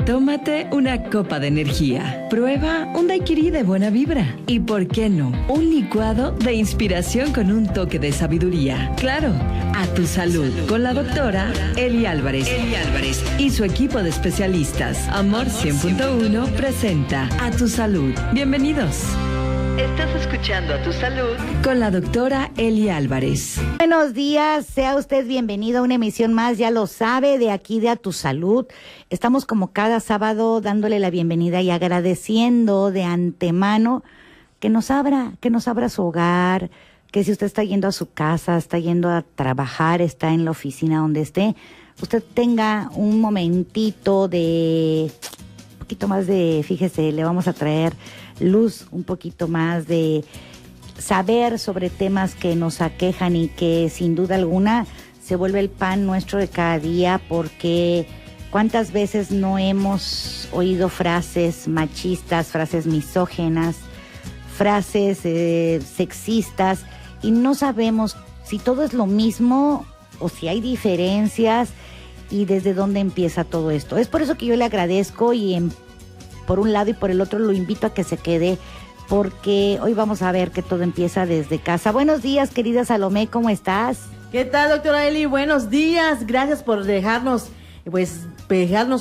Tómate una copa de energía. Prueba un daiquiri de buena vibra. Y ¿por qué no? Un licuado de inspiración con un toque de sabiduría. Claro, a tu salud. Con la doctora Eli Álvarez. Y su equipo de especialistas. Amor 100.1 presenta A Tu Salud. Bienvenidos. Estás escuchando A Tu Salud con la doctora Eli Álvarez. Buenos días, sea usted bienvenido a una emisión más, ya lo sabe, de aquí de A Tu Salud. Estamos como cada sábado dándole la bienvenida y agradeciendo de antemano que nos abra su hogar, que si usted está yendo a su casa, está yendo a trabajar, está en la oficina donde esté, usted tenga un momentito de, un poquito más de, fíjese, le vamos a traer luz, un poquito más de saber sobre temas que nos aquejan y que sin duda alguna se vuelve el pan nuestro de cada día, porque cuántas veces no hemos oído frases machistas, frases misóginas, frases sexistas, y no sabemos si todo es lo mismo o si hay diferencias y desde dónde empieza todo esto. Es por eso que yo le agradezco y por un lado y por el otro lo invito a que se quede, porque hoy vamos a ver que todo empieza desde casa. Buenos días, querida Salomé, ¿cómo estás? ¿Qué tal, doctora Eli? Buenos días, gracias por dejarnos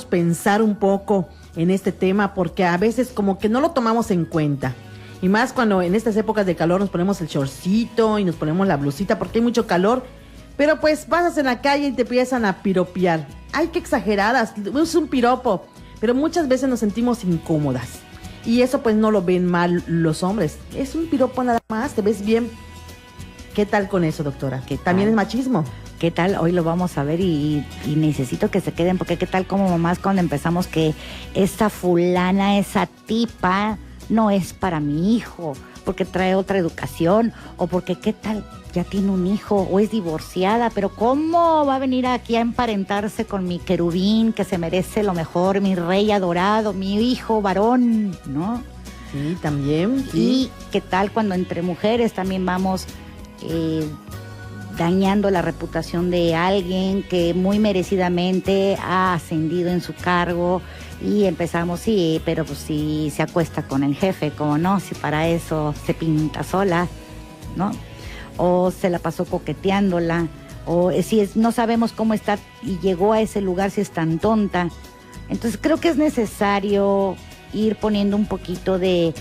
pensar un poco en este tema, porque a veces como que no lo tomamos en cuenta. Y más cuando en estas épocas de calor nos ponemos el shortcito y nos ponemos la blusita porque hay mucho calor, pero pues pasas en la calle y te empiezan a piropear. Ay, qué exageradas, es un piropo. Pero muchas veces nos sentimos incómodas. Y eso pues no lo ven mal los hombres. Es un piropo nada más, te ves bien. ¿Qué tal con eso, doctora? ¿Que también es machismo? ¿Qué tal? Hoy lo vamos a ver y necesito que se queden, porque qué tal como mamás cuando empezamos que esa fulana, esa tipa no es para mi hijo, porque trae otra educación, o porque qué tal ya tiene un hijo o es divorciada, pero ¿cómo va a venir aquí a emparentarse con mi querubín que se merece lo mejor, mi rey adorado, mi hijo varón, ¿no? Sí, también. Sí. Y qué tal cuando entre mujeres también vamos dañando la reputación de alguien que muy merecidamente ha ascendido en su cargo y empezamos, sí, pero pues si se acuesta con el jefe, como no, si para eso se pinta sola, ¿no? O se la pasó coqueteándola, o si no sabemos cómo está y llegó a ese lugar, si es tan tonta. Entonces creo que es necesario ir poniendo un poquito de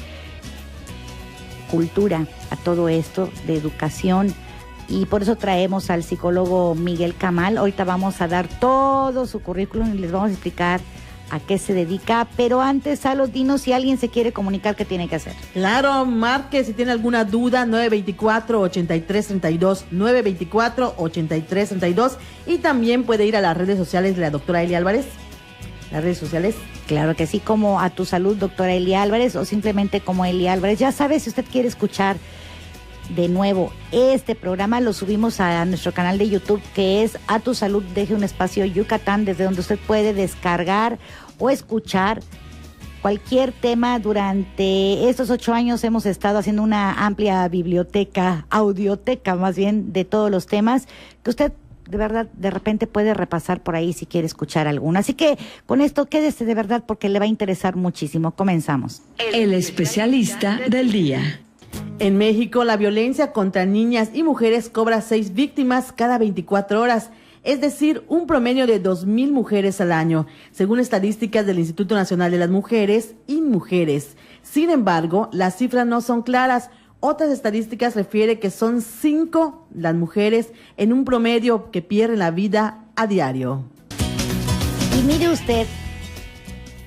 cultura a todo esto, de educación, y por eso traemos al psicólogo Miguel Camal. Ahorita vamos a dar todo su currículum y les vamos a explicar a qué se dedica, pero antes, Salo, dinos si alguien se quiere comunicar, ¿qué tiene que hacer? Claro, marque si tiene alguna duda, 924-8332, 924-8332, y también puede ir a las redes sociales de la doctora Eli Álvarez. Las redes sociales. Claro que sí, como A Tu Salud, doctora Eli Álvarez, o simplemente como Eli Álvarez. Ya sabe, si usted quiere escuchar de nuevo este programa, lo subimos a nuestro canal de YouTube, que es A Tu Salud, deje un espacio Yucatán, desde donde usted puede descargar o escuchar cualquier tema. Durante estos 8 años hemos estado haciendo una amplia biblioteca, audioteca más bien, de todos los temas que usted de verdad de repente puede repasar por ahí si quiere escuchar alguno. Así que con esto quédese de verdad porque le va a interesar muchísimo. Comenzamos. El especialista del día. En México, la violencia contra niñas y mujeres cobra 6 víctimas cada 24 horas, es decir, un promedio de 2,000 mujeres al año, según estadísticas del Instituto Nacional de las Mujeres, INMujeres. Sin embargo, las cifras no son claras. Otras estadísticas refieren que son 5 las mujeres en un promedio que pierden la vida a diario. Y mire usted,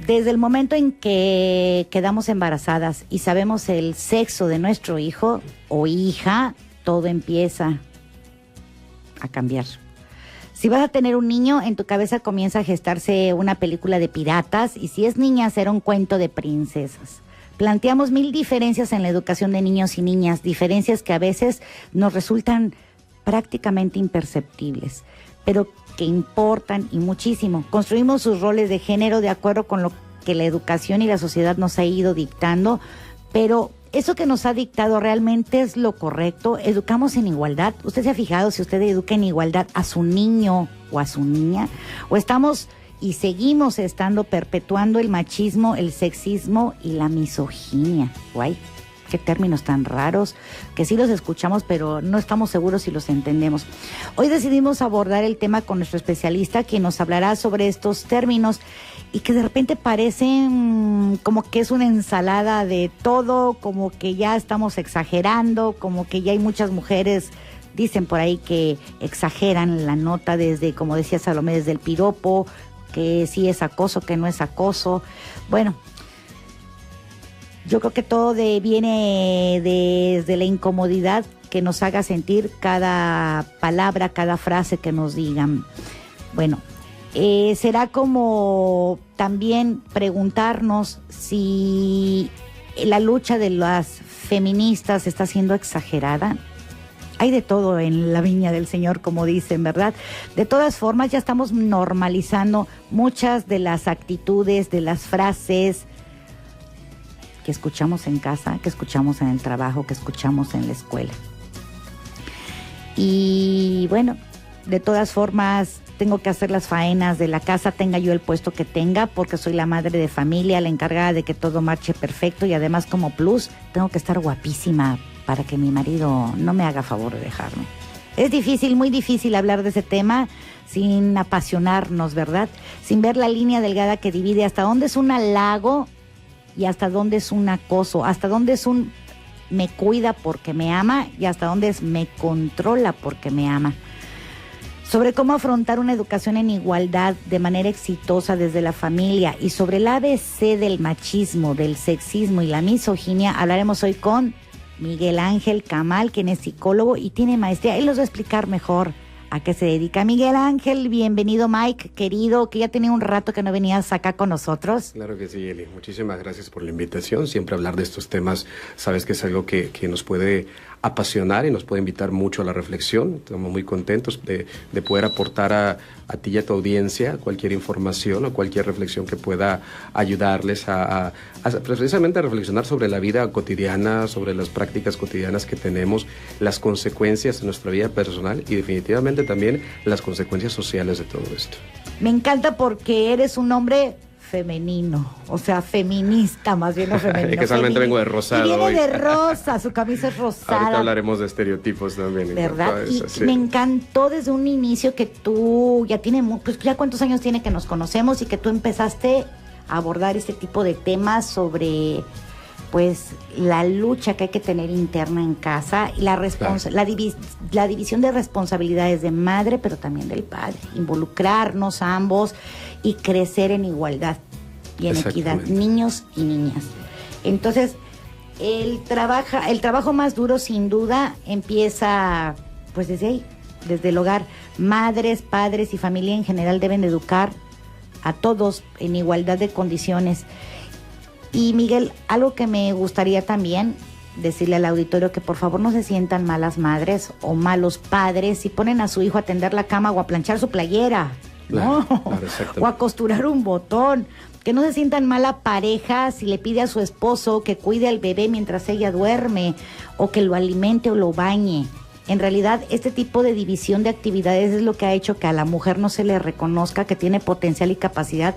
desde el momento en que quedamos embarazadas y sabemos el sexo de nuestro hijo o hija, todo empieza a cambiar. Si vas a tener un niño, en tu cabeza comienza a gestarse una película de piratas, y si es niña, será un cuento de princesas. Planteamos 1000 diferencias en la educación de niños y niñas, diferencias que a veces nos resultan prácticamente imperceptibles, pero que importan y muchísimo. Construimos sus roles de género de acuerdo con lo que la educación y la sociedad nos ha ido dictando, pero eso que nos ha dictado realmente es lo correcto. Educamos en igualdad. ¿Usted se ha fijado si usted educa en igualdad a su niño o a su niña? ¿O estamos y seguimos estando perpetuando el machismo, el sexismo y la misoginia. Guay, qué términos tan raros, que sí los escuchamos, pero no estamos seguros si los entendemos. Hoy decidimos abordar el tema con nuestro especialista, quien nos hablará sobre estos términos y que de repente parecen como que es una ensalada de todo, como que ya estamos exagerando, como que ya hay muchas mujeres, dicen por ahí, que exageran la nota desde, como decía Salomé, desde el piropo, que sí es acoso, que no es acoso. Bueno, yo creo que todo viene desde la incomodidad que nos haga sentir cada palabra, cada frase que nos digan. Bueno, será como también preguntarnos si la lucha de las feministas está siendo exagerada. Hay de todo en la viña del Señor, como dicen, ¿verdad? De todas formas, ya estamos normalizando muchas de las actitudes, de las frases que escuchamos en casa, que escuchamos en el trabajo, que escuchamos en la escuela. Y bueno, de todas formas, tengo que hacer las faenas de la casa, tenga yo el puesto que tenga, porque soy la madre de familia, la encargada de que todo marche perfecto, y además como plus, tengo que estar guapísima para que mi marido no me haga favor de dejarme. Es difícil, muy difícil hablar de ese tema sin apasionarnos, ¿verdad? Sin ver la línea delgada que divide hasta dónde es un halago y hasta dónde es un acoso, hasta dónde es un me cuida porque me ama y hasta dónde es me controla porque me ama. Sobre cómo afrontar una educación en igualdad de manera exitosa desde la familia y sobre el ABC del machismo, del sexismo y la misoginia, hablaremos hoy con Miguel Ángel Camal, quien es psicólogo y tiene maestría. Él nos va a explicar mejor a qué se dedica. Miguel Ángel, bienvenido, Mike, querido, que ya tenía un rato que no venías acá con nosotros. Claro que sí, Eli. Muchísimas gracias por la invitación. Siempre hablar de estos temas, sabes que es algo que nos puede apasionar y nos puede invitar mucho a la reflexión. Estamos muy contentos de poder aportar a ti y a tu audiencia cualquier información o cualquier reflexión que pueda ayudarles a precisamente a reflexionar sobre la vida cotidiana, sobre las prácticas cotidianas que tenemos, las consecuencias de nuestra vida personal y definitivamente también las consecuencias sociales de todo esto. Me encanta porque eres un hombre femenino, o sea, feminista, más bien no femenino. Es que solamente vengo de rosado. Y viene hoy. De rosa, su camisa es rosada. Ahorita hablaremos de estereotipos también. ¿Verdad? Eso, y sí. me encantó desde un inicio que tú pues ya cuántos años tiene que nos conocemos y que tú empezaste a abordar este tipo de temas sobre pues la lucha que hay que tener interna en casa y la división de responsabilidades de madre, pero también del padre, involucrarnos a ambos y crecer en igualdad y en equidad, niños y niñas. Entonces, el trabajo más duro sin duda empieza pues desde ahí, desde el hogar. Madres, padres y familia en general deben de educar a todos en igualdad de condiciones. Y Miguel, algo que me gustaría también decirle al auditorio, que por favor no se sientan malas madres o malos padres si ponen a su hijo a tender la cama o a planchar su playera, claro, ¿no? Claro, o a costurar un botón. Que no se sientan mala pareja si le pide a su esposo que cuide al bebé mientras ella duerme o que lo alimente o lo bañe. En realidad, este tipo de división de actividades es lo que ha hecho que a la mujer no se le reconozca que tiene potencial y capacidad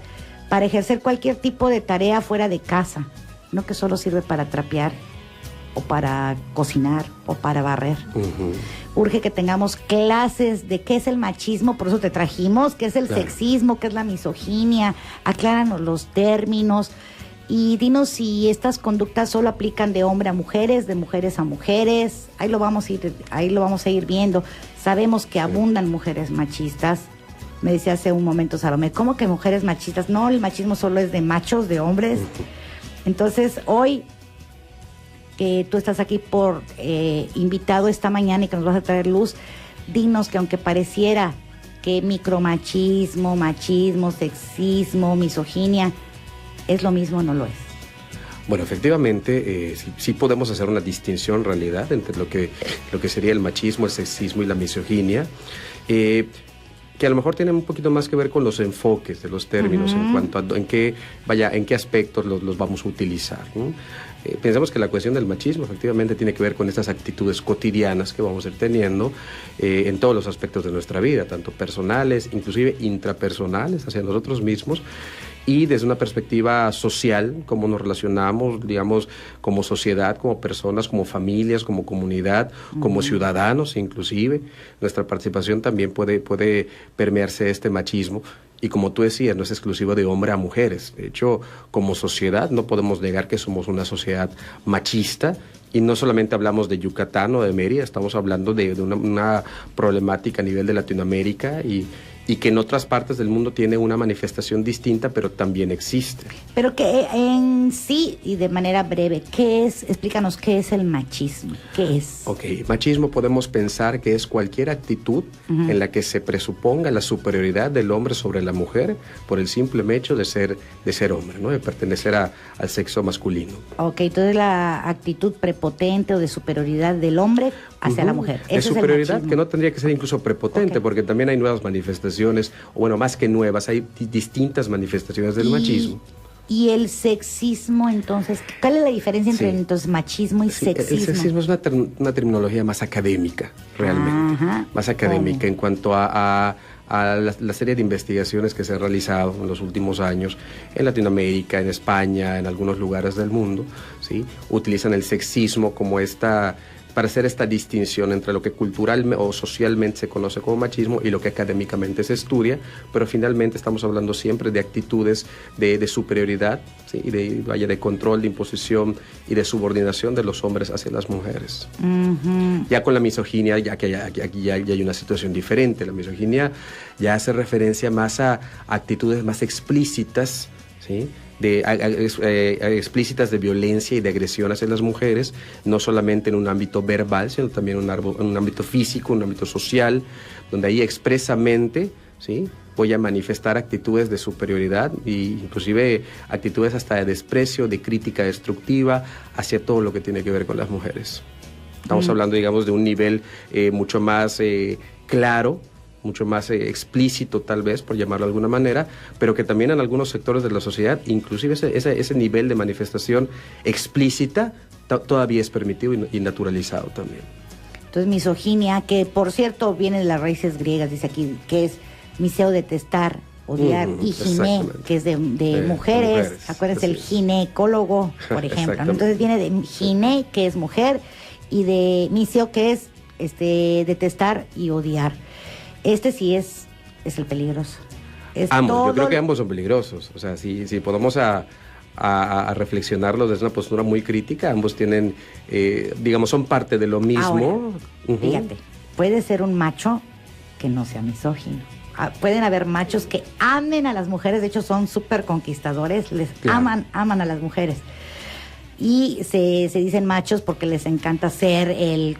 para ejercer cualquier tipo de tarea fuera de casa, no que solo sirve para trapear o para cocinar o para barrer. Urge que tengamos clases de qué es el machismo, por eso te trajimos, qué es el sexismo, qué es la misoginia, acláranos los términos y dinos si estas conductas solo aplican de hombre a mujeres, de mujeres a mujeres. Ahí lo vamos a ir viendo. Sabemos que abundan mujeres machistas. Me decía hace un momento Salomé, ¿cómo que mujeres machistas? No, el machismo solo es de machos, de hombres. Entonces, hoy que tú estás aquí por invitado esta mañana y que nos vas a traer luz, dinos que aunque pareciera que micromachismo, machismo, sexismo, misoginia, es lo mismo, no lo es. Bueno, efectivamente, sí podemos hacer una distinción en realidad entre lo que sería el machismo, el sexismo y la misoginia. que a lo mejor tienen un poquito más que ver con los enfoques de los términos, en cuanto a en qué aspectos los vamos a utilizar, ¿no? Pensamos que la cuestión del machismo efectivamente tiene que ver con estas actitudes cotidianas que vamos a ir teniendo en todos los aspectos de nuestra vida, tanto personales, inclusive intrapersonales, hacia nosotros mismos, y desde una perspectiva social, cómo nos relacionamos, digamos, como sociedad, como personas, como familias, como comunidad, como ciudadanos inclusive. Nuestra participación también puede permearse este machismo. Y como tú decías, no es exclusivo de hombre a mujeres. De hecho, como sociedad no podemos negar que somos una sociedad machista. Y no solamente hablamos de Yucatán o de Mérida, estamos hablando de una problemática a nivel de Latinoamérica y que en otras partes del mundo tiene una manifestación distinta, pero también existe. Pero que en sí, y de manera breve, explícanos qué es el machismo, qué es. Ok, machismo podemos pensar que es cualquier actitud en la que se presuponga la superioridad del hombre sobre la mujer por el simple hecho de ser hombre, ¿no? De pertenecer al sexo masculino. Ok, entonces la actitud prepotente o de superioridad del hombre hacia la mujer. De superioridad que no tendría que ser incluso prepotente, porque también hay nuevas manifestaciones, o bueno, más que nuevas, hay distintas manifestaciones del machismo. ¿Y el sexismo, entonces? ¿Cuál es la diferencia entre entonces machismo y sexismo? El sexismo es una terminología más académica, realmente. Más académica en cuanto a la serie de investigaciones que se han realizado en los últimos años en Latinoamérica, en España, en algunos lugares del mundo, ¿sí? Utilizan el sexismo como para hacer esta distinción entre lo que culturalmente o socialmente se conoce como machismo y lo que académicamente se estudia, pero finalmente estamos hablando siempre de actitudes de superioridad, ¿sí? Y de control, de imposición y de subordinación de los hombres hacia las mujeres. Ya con la misoginia, aquí ya hay una situación diferente. La misoginia ya hace referencia más a actitudes más explícitas, ¿sí? Explícitas de violencia y de agresión hacia las mujeres, no solamente en un ámbito verbal, sino también en un ámbito físico, un ámbito social, donde ahí expresamente, ¿sí? Voy a manifestar actitudes de superioridad e inclusive actitudes hasta de desprecio, de crítica destructiva hacia todo lo que tiene que ver con las mujeres. Estamos hablando, digamos, de un nivel mucho más claro, mucho más explícito tal vez, por llamarlo de alguna manera, pero que también en algunos sectores de la sociedad, inclusive ese nivel de manifestación explícita todavía es permitido y naturalizado también. Entonces misoginia, que por cierto viene de las raíces griegas, dice aquí, que es miseo, detestar, odiar, y giné, que es de mujeres. Acuérdense, el ginecólogo, por ejemplo, ¿no? Entonces viene de giné, que es mujer, y de miseo, que es detestar y odiar. Sí es el peligroso. Ambos, yo creo que ambos son peligrosos. O sea, si podemos a reflexionarlo desde una postura muy crítica, ambos tienen, digamos, son parte de lo mismo. Ahora, fíjate, puede ser un macho que no sea misógino. Pueden haber machos que amen a las mujeres, de hecho son súper conquistadores, aman a las mujeres. Y se dicen machos porque les encanta ser el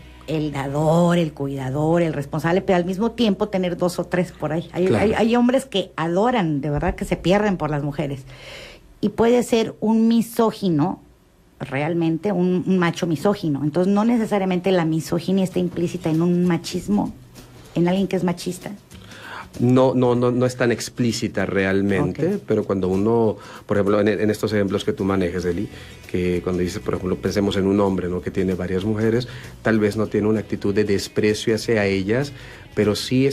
dador, el cuidador, el responsable, pero al mismo tiempo tener 2 o 3 por ahí. Hay hombres que adoran, de verdad que se pierden por las mujeres. Y puede ser un misógino, realmente, un macho misógino. Entonces no necesariamente la misoginia está implícita en un machismo, en alguien que es machista. No es tan explícita realmente, pero cuando uno, por ejemplo, en estos ejemplos que tú manejas, Eli, que cuando dices, por ejemplo, pensemos en un hombre, ¿no?, que tiene varias mujeres, tal vez no tiene una actitud de desprecio hacia ellas, pero sí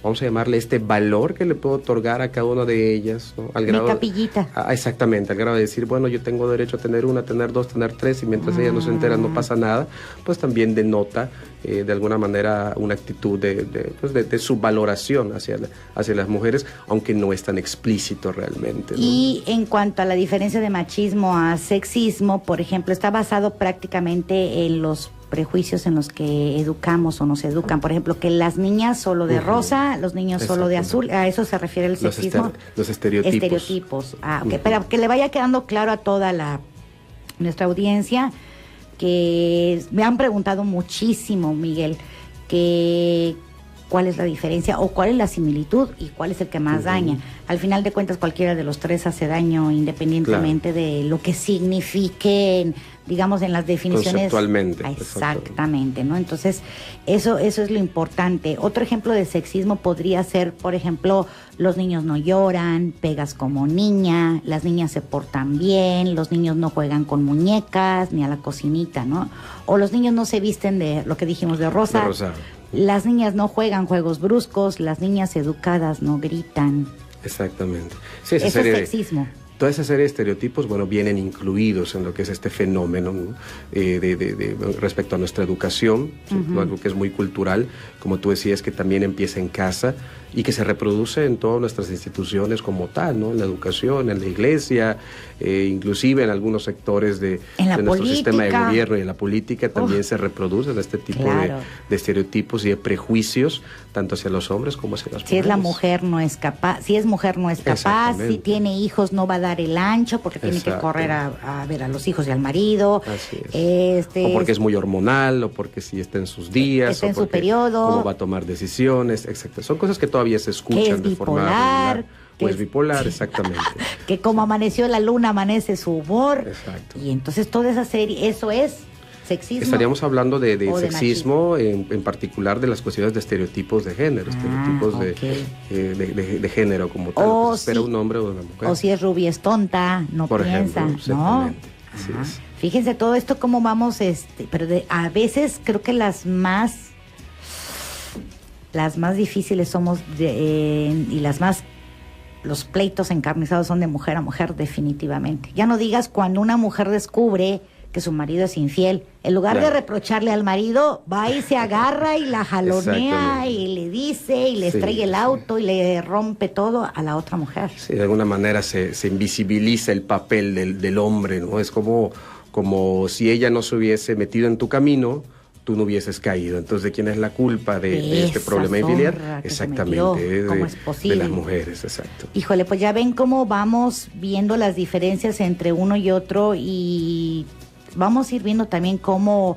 vamos a llamarle este valor que le puedo otorgar a cada una de ellas, ¿no? Al grado, mi capillita. Exactamente, al grado de decir, bueno, yo tengo derecho a tener 1, tener 2, tener 3, y mientras ellas no se enteran no pasa nada, pues también denota de alguna manera una actitud de subvaloración hacia las mujeres, aunque no es tan explícito realmente, ¿no? Y en cuanto a la diferencia de machismo a sexismo, por ejemplo, está basado prácticamente en los prejuicios en los que educamos o nos educan. Por ejemplo, que las niñas solo de rosa, los niños solo de azul. ¿A eso se refiere el sexismo? Los estereotipos. Estereotipos. Ok, pero que le vaya quedando claro a toda nuestra audiencia, que me han preguntado muchísimo, Miguel, que cuál es la diferencia o cuál es la similitud y cuál es el que más daña. Al final de cuentas, cualquiera de los tres hace daño independientemente de lo que signifiquen, digamos, en las definiciones. Conceptualmente. Exactamente, ¿no? Entonces, eso es lo importante. Otro ejemplo de sexismo podría ser, por ejemplo, los niños no lloran, pegas como niña, las niñas se portan bien, los niños no juegan con muñecas ni a la cocinita, ¿no? O los niños no se visten de lo que dijimos de rosa. De rosa. Las niñas no juegan juegos bruscos, las niñas educadas no gritan. Exactamente. Sí, Eso es sexismo. Toda esa serie de estereotipos, bueno, vienen incluidos en lo que es este fenómeno, ¿no? Respecto a nuestra educación, ¿sí? Algo que es muy cultural, como tú decías, que también empieza en casa y que se reproduce en todas nuestras instituciones como tal, ¿no? En la educación, en la iglesia, inclusive en algunos sectores de nuestro sistema de gobierno y en la política también se reproducen este tipo de estereotipos y de prejuicios, tanto hacia los hombres como hacia las mujeres. Si es la mujer no es capaz, si es mujer no es capaz, si tiene hijos no va a dar el ancho porque tiene que correr a ver a los hijos y al marido. Así es. O porque es muy hormonal, o porque si está en sus días, está o en su periodo, cómo va a tomar decisiones, exacto. Son cosas que todavía se escuchan de forma regular. O es bipolar, exactamente. Que como amaneció la luna, amanece su humor. Exacto. Y entonces toda esa serie, eso es sexismo. Estaríamos hablando de sexismo, en particular de las cuestiones de estereotipos de género, estereotipos de género como tal. O espera un hombre o una mujer. O si es rubia es tonta, no por piensa, ejemplo, ¿no? Así es. Fíjense todo esto cómo vamos, pero a veces creo que las más difíciles somos y los pleitos encarnizados son de mujer a mujer definitivamente. Ya no digas cuando una mujer descubre que su marido es infiel, en lugar de reprocharle al marido, va y se agarra y la jalonea y le dice y le estrella el auto y le rompe todo a la otra mujer. Sí, de alguna manera se invisibiliza el papel del hombre, ¿no? Es como si ella no se hubiese metido en tu camino, tú no hubieses caído. Entonces, ¿de quién es la culpa de este problema de infidelidad? Exactamente, ¿Cómo es posible? De las mujeres, exacto. Híjole, pues ya ven cómo vamos viendo las diferencias entre uno y otro y vamos a ir viendo también cómo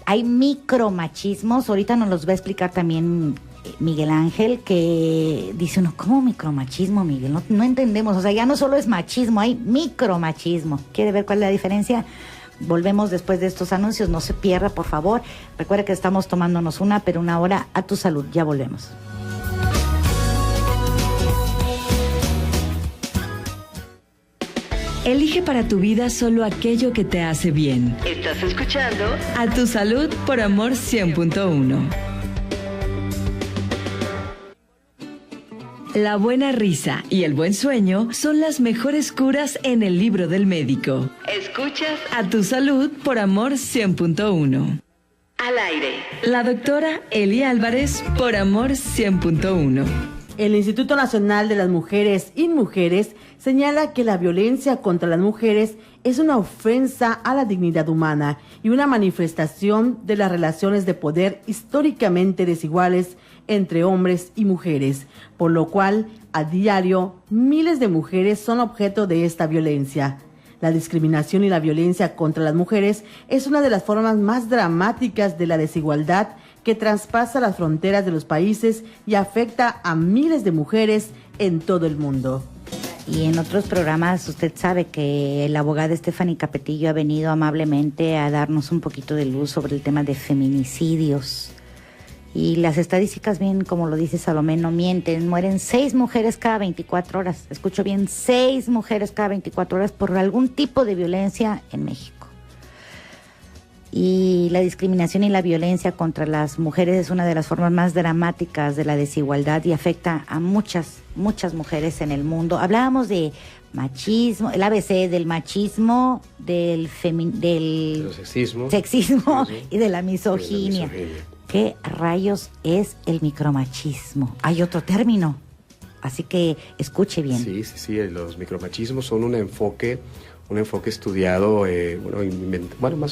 hay micromachismos. Ahorita nos los va a explicar también Miguel Ángel, que dice uno, ¿cómo micromachismo, Miguel? No entendemos, o sea, ya no solo es machismo, hay micromachismo. ¿Quiere ver cuál es la diferencia? Volvemos después de estos anuncios, no se pierda, por favor. Recuerda que estamos tomándonos una hora a tu salud. Ya volvemos. Elige para tu vida solo aquello que te hace bien. Estás escuchando A Tu Salud por Amor 100.1. La buena risa y el buen sueño son las mejores curas en el libro del médico. Escuchas A Tu Salud por Amor 100.1. Al aire. La doctora Eli Álvarez por Amor 100.1. El Instituto Nacional de las Mujeres y Mujeres señala que la violencia contra las mujeres es una ofensa a la dignidad humana y una manifestación de las relaciones de poder históricamente desiguales entre hombres y mujeres, por lo cual, a diario, miles de mujeres son objeto de esta violencia. La discriminación y la violencia contra las mujeres es una de las formas más dramáticas de la desigualdad que traspasa las fronteras de los países y afecta a miles de mujeres en todo el mundo. Y en otros programas usted sabe que la abogada Stephanie Capetillo ha venido amablemente a darnos un poquito de luz sobre el tema de feminicidios. Y las estadísticas, bien como lo dice Salomé, no mienten. Mueren 6 mujeres cada 24 horas. Escucho bien, 6 mujeres cada 24 horas por algún tipo de violencia en México. Y la discriminación y la violencia contra las mujeres es una de las formas más dramáticas de la desigualdad y afecta a muchas mujeres en el mundo. Hablábamos de machismo, el ABC del machismo, del sexismo y de la misoginia. ¿Qué rayos es el micromachismo? Hay otro término, así que escuche bien. Sí, los micromachismos son un enfoque estudiado,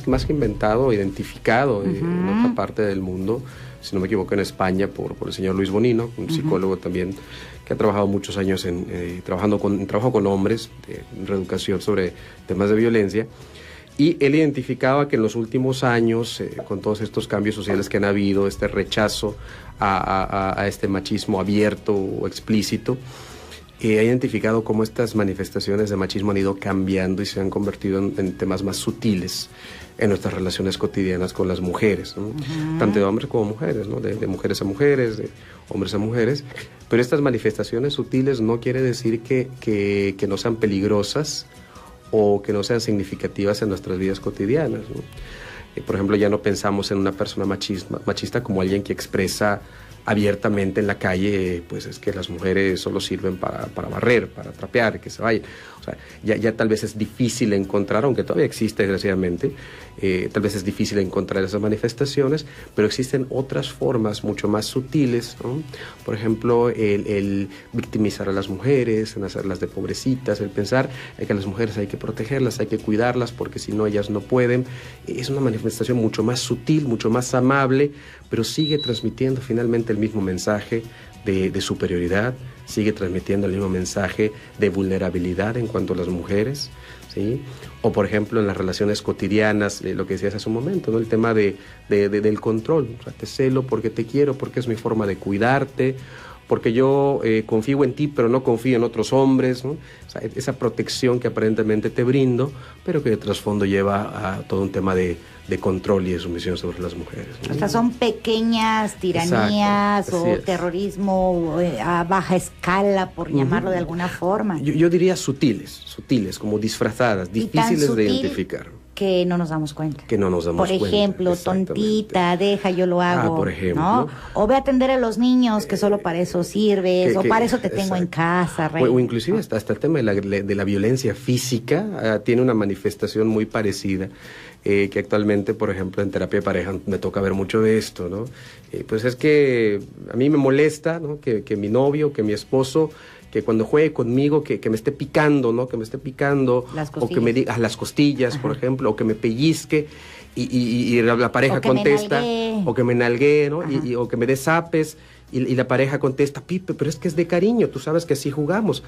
más que inventado, identificado en otra parte del mundo, si no me equivoco en España, por el señor Luis Bonino, un psicólogo también que ha trabajado muchos años trabajo con hombres, en reeducación sobre temas de violencia. Y él identificaba que en los últimos años, con todos estos cambios sociales que han habido, este rechazo a este machismo abierto o explícito, ha identificado cómo estas manifestaciones de machismo han ido cambiando y se han convertido en temas más sutiles en nuestras relaciones cotidianas con las mujeres, ¿no? Tanto de hombres como mujeres, ¿no? De mujeres a mujeres, de hombres a mujeres. Pero estas manifestaciones sutiles no quiere decir que no sean peligrosas o que no sean significativas en nuestras vidas cotidianas, ¿no? Por ejemplo, ya no pensamos en una persona machista como alguien que expresa abiertamente en la calle, pues es que las mujeres solo sirven para barrer, para trapear, que se vayan. O sea, ya tal vez es difícil encontrar, aunque todavía existe desgraciadamente, tal vez es difícil encontrar esas manifestaciones, pero existen otras formas mucho más sutiles, ¿no? Por ejemplo, el victimizar a las mujeres, en hacerlas de pobrecitas, el pensar que a las mujeres hay que protegerlas, hay que cuidarlas, porque si no ellas no pueden. Es una manifestación mucho más sutil, mucho más amable, pero sigue transmitiendo finalmente el mismo mensaje de superioridad, sigue transmitiendo el mismo mensaje de vulnerabilidad en cuanto a las mujeres, ¿sí? O por ejemplo en las relaciones cotidianas, lo que decías hace un momento, ¿no? El tema del control. O sea, te celo porque te quiero, porque es mi forma de cuidarte, porque yo confío en ti, pero no confío en otros hombres, ¿no? O sea, esa protección que aparentemente te brindo, pero que de trasfondo lleva a todo un tema de control y de sumisión sobre las mujeres, ¿no? O sea, son pequeñas tiranías. Exacto, o es. terrorismo a baja escala, por llamarlo de alguna forma. Yo diría sutiles, como disfrazadas, Y tan difíciles de sutil identificar. Que no nos damos cuenta. Que no nos damos Por cuenta. ejemplo, Exactamente. tontita, deja, yo lo hago. Por ejemplo. ¿no? O ve a atender a los niños, que solo para eso sirves, o para eso te tengo en casa, rey. O inclusive hasta el tema de la violencia física tiene una manifestación muy parecida, que actualmente, por ejemplo, en terapia de pareja me toca ver mucho de esto, ¿no? Pues es que a mí me molesta, ¿no? que mi novio, que mi esposo, que cuando juegue conmigo, que me esté picando, ¿no? Que me esté picando, las o que me diga las costillas, Ajá. por ejemplo, o que me pellizque, y la pareja O que me contesta, nalguee. o que me nalguee, ¿no? Ajá. O que me dé zapes, y la pareja contesta, Pipe, pero es que es de cariño, tú sabes que así jugamos.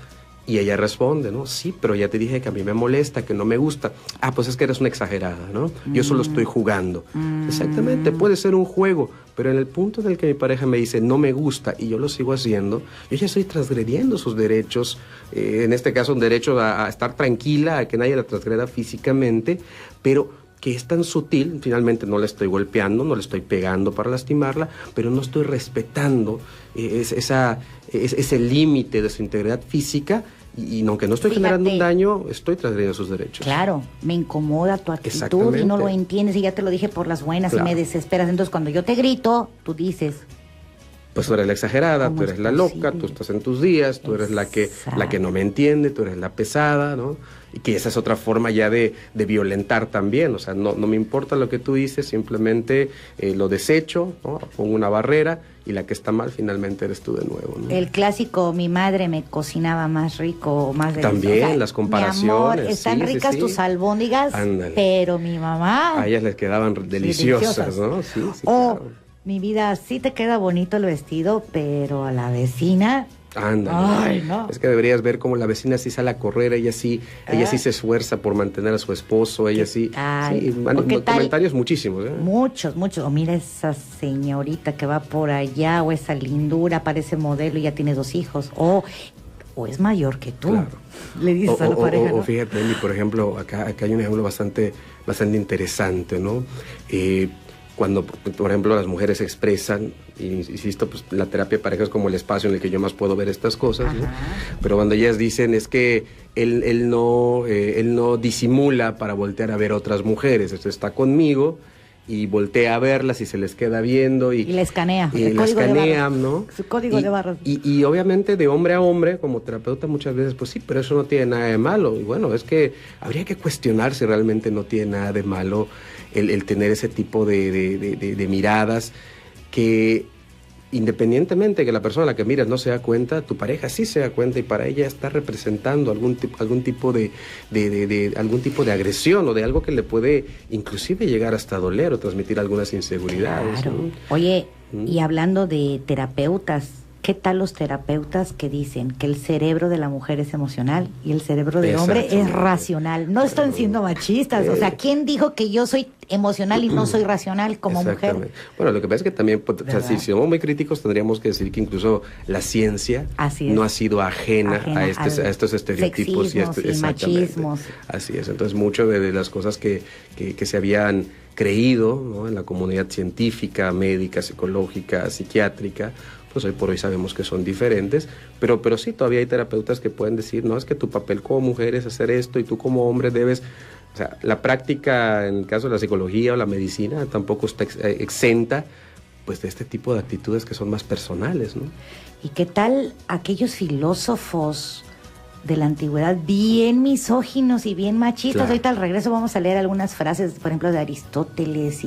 Y ella responde, ¿no? Sí, pero ya te dije que a mí me molesta, que no me gusta. Ah, pues es que eres una exagerada, ¿no? Yo solo estoy jugando. Exactamente, puede ser un juego, pero en el punto en el que mi pareja me dice no me gusta y yo lo sigo haciendo, yo ya estoy transgrediendo sus derechos, en este caso un derecho a estar tranquila, a que nadie la transgreda físicamente, pero que es tan sutil, finalmente no la estoy golpeando, no le estoy pegando para lastimarla, pero no estoy respetando ese límite de su integridad física, y aunque no estoy generando un daño, estoy transgrediendo sus derechos. Claro, me incomoda tu actitud Exactamente. y no lo entiendes y ya te lo dije por las buenas Claro. y me desesperas. Entonces cuando yo te grito, tú dices, Pues tú eres la exagerada, ¿Cómo tú eres es la loca, posible? tú estás en tus días, tú eres la que no me entiende, tú eres la pesada, ¿no? Y que esa es otra forma ya de violentar también, o sea, no me importa lo que tú dices, simplemente lo desecho, ¿no? Pongo una barrera y la que está mal finalmente eres tú de nuevo, ¿no? el clásico, mi madre me cocinaba más rico, más delicioso. También, las comparaciones, Mi amor, están sí, sí, ricas sí. tus albóndigas, Ándale. pero mi mamá... A ellas les quedaban deliciosas, ¿no? Sí, sí, O, claro. mi vida, sí te queda bonito el vestido, pero a la vecina... Ándale. Ay, no. Es que deberías ver cómo la vecina sí sale a correr, ella sí se esfuerza por mantener a su esposo, ella sí. tal? Sí, ¿O qué tal? comentarios muchísimos, ¿eh? Muchos. O mira esa señorita que va por allá, o esa lindura, parece modelo y ya tiene 2 hijos. O es mayor que tú. Claro. Le dices a la pareja, ¿no? O fíjate, Eli, por ejemplo, acá hay un ejemplo bastante interesante, ¿no? Cuando, por ejemplo, las mujeres expresan, y insisto, pues la terapia de pareja es como el espacio en el que yo más puedo ver estas cosas, ¿no? Pero cuando ellas dicen es que él no disimula para voltear a ver otras mujeres, esto está conmigo y voltea a verlas y se les queda viendo y la escanea. y el la código de escanean, barras. ¿no? Su código de barras. Y obviamente de hombre a hombre, como terapeuta muchas veces, pues sí, pero eso no tiene nada de malo. Y bueno, es que habría que cuestionar si realmente no tiene nada de malo el tener ese tipo de miradas que, independientemente de que la persona a la que miras no se da cuenta, tu pareja sí se da cuenta y para ella está representando algún tipo de agresión o de algo que le puede inclusive llegar hasta doler o transmitir algunas inseguridades, Claro. ¿no? Oye, y hablando de terapeutas, ¿Qué tal los terapeutas que dicen que el cerebro de la mujer es emocional y el cerebro del hombre es racional? No están siendo machistas. O sea, ¿quién dijo que yo soy emocional y no soy racional como mujer? Bueno, lo que pasa es que también, pues, o sea, si somos muy críticos, tendríamos que decir que incluso la ciencia no ha sido ajena a estos estereotipos y machismos. Así es. Entonces, muchas de las cosas que se habían creído, ¿no?, en la comunidad científica, médica, psicológica, psiquiátrica, pues hoy por hoy sabemos que son diferentes, pero sí, todavía hay terapeutas que pueden decir, no, es que tu papel como mujer es hacer esto y tú como hombre debes... O sea, la práctica, en el caso de la psicología o la medicina, tampoco está exenta, pues, de este tipo de actitudes que son más personales, ¿no? ¿Y qué tal aquellos filósofos de la antigüedad bien misóginos y bien machistas? Claro. Ahorita al regreso vamos a leer algunas frases, por ejemplo, de Aristóteles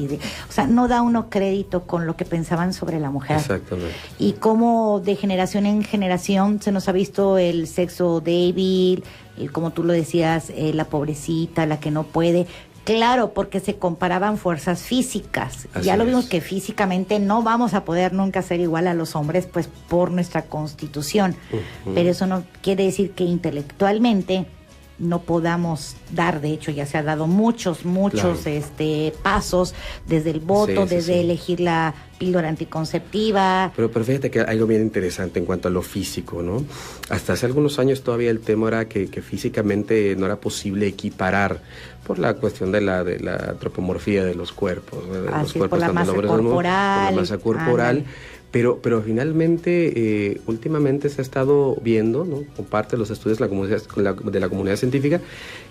o sea, no da uno crédito con lo que pensaban sobre la mujer. Exactamente. Y cómo de generación en generación se nos ha visto el sexo débil, como tú lo decías, la pobrecita, la que no puede. Claro, porque se comparaban fuerzas físicas. Así ya lo es. vimos que físicamente no vamos a poder nunca ser igual a los hombres, pues por nuestra constitución. Pero eso no quiere decir que intelectualmente no podamos dar. De hecho, ya se ha dado muchos claro. Pasos, desde el voto, desde elegir la píldora anticonceptiva. Pero fíjate que hay algo bien interesante en cuanto a lo físico, ¿no? Hasta hace algunos años todavía el tema era que físicamente no era posible equiparar por la cuestión de la antropomorfía de los cuerpos, de los cuerpos, por la masa corporal. Por la masa corporal. Pero finalmente, últimamente se ha estado viendo, ¿no?, con parte de los estudios de la comunidad científica,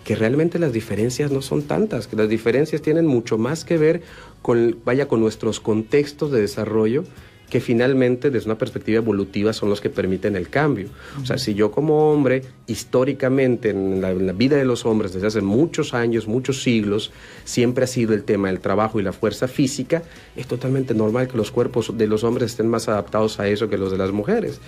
que realmente las diferencias no son tantas, que las diferencias tienen mucho más que ver con nuestros contextos de desarrollo, que finalmente desde una perspectiva evolutiva son los que permiten el cambio. O sea, si yo como hombre, históricamente en la vida de los hombres desde hace muchos años, muchos siglos, siempre ha sido el tema del trabajo y la fuerza física, es totalmente normal que los cuerpos de los hombres estén más adaptados a eso que los de las mujeres.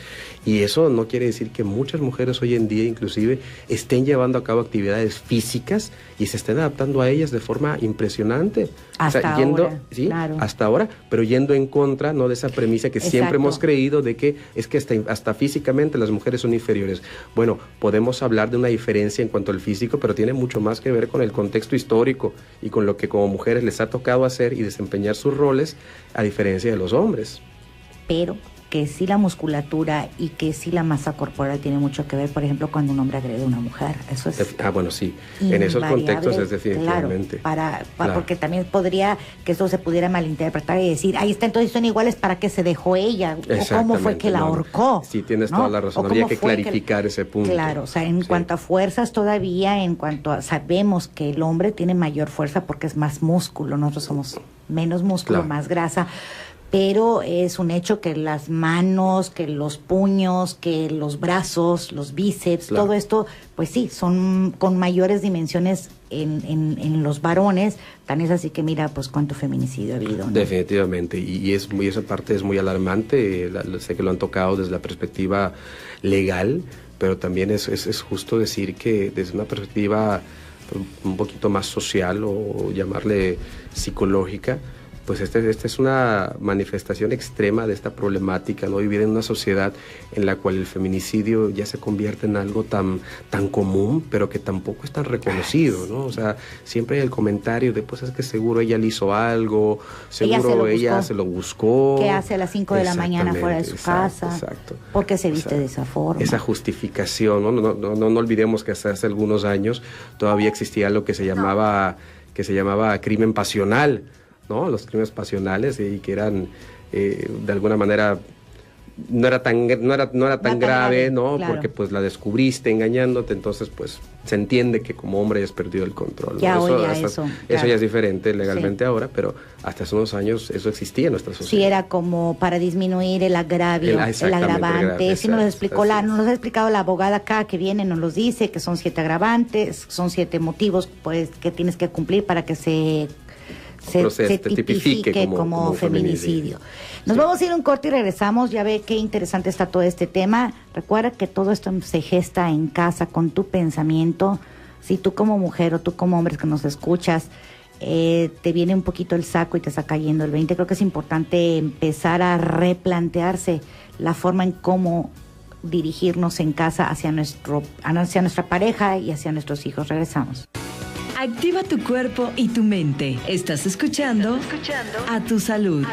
Y eso no quiere decir que muchas mujeres hoy en día inclusive estén llevando a cabo actividades físicas y se estén adaptando a ellas de forma impresionante. Hasta ahora, ¿sí? Claro. Hasta ahora, pero yendo en contra, ¿no?, de esa premisa que Exacto. siempre hemos creído de que es que hasta físicamente las mujeres son inferiores. Bueno, podemos hablar de una diferencia en cuanto al físico, pero tiene mucho más que ver con el contexto histórico y con lo que como mujeres les ha tocado hacer y desempeñar sus roles, a diferencia de los hombres. Pero que sí la musculatura y que sí la masa corporal tiene mucho que ver, por ejemplo, cuando un hombre agrede a una mujer. Eso es bueno, sí. En esos contextos es definitivamente. Claro, porque también podría que eso se pudiera malinterpretar y decir, ahí está, entonces son iguales, ¿para qué se dejó ella? ¿O cómo fue que la ahorcó? Sí, tienes toda la razón. Habría que clarificar ese punto. Claro, o sea, en cuanto a fuerzas todavía, sabemos que el hombre tiene mayor fuerza porque es más músculo, nosotros somos menos músculo, más grasa. Pero es un hecho que las manos, que los puños, que los brazos, los bíceps, todo esto, pues sí, son con mayores dimensiones en los varones. Tan es así que mira, pues cuánto feminicidio ha habido, ¿no? Definitivamente, y esa parte es muy alarmante. Sé que lo han tocado desde la perspectiva legal, pero también es justo decir que desde una perspectiva un poquito más social o llamarle psicológica, pues esta es una manifestación extrema de esta problemática, ¿no? Vivir en una sociedad en la cual el feminicidio ya se convierte en algo tan común, pero que tampoco es tan reconocido, ¿no? O sea, siempre hay el comentario de, pues es que seguro ella le hizo algo, seguro ella se lo buscó. ¿Qué hace a las 5 de la mañana fuera de su casa? Exacto. ¿Por qué se viste de esa forma? Esa justificación, ¿no? No olvidemos que hasta hace algunos años todavía existía lo que se llamaba crimen pasional, ¿no? Los crímenes pasionales, y que eran de alguna manera no era tan grave, ¿no? Claro. Porque pues la descubriste engañándote, entonces pues se entiende que como hombre hayas perdido el control, ¿no? Ya eso ya es diferente legalmente ahora, pero hasta hace unos años eso existía en nuestra sociedad. Sí, era como para disminuir el agravio, el agravante. Sí, nos ha explicado la abogada acá que viene, nos los dice que son 7 agravantes, son 7 motivos pues que tienes que cumplir para que se tipifique como feminicidio. Nos vamos a ir a un corte y regresamos. Ya ve qué interesante está todo este tema. Recuerda que todo esto se gesta en casa con tu pensamiento. Si tú como mujer o tú como hombre que nos escuchas te viene un poquito el saco y te está cayendo el 20. Creo que es importante empezar a replantearse la forma en cómo dirigirnos en casa hacia nuestra pareja y hacia nuestros hijos. Regresamos. Activa tu cuerpo y tu mente. Estás escuchando A Tu Salud.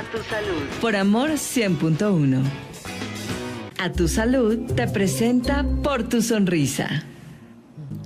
Por Amor 100.1. A Tu Salud te presenta Por Tu Sonrisa.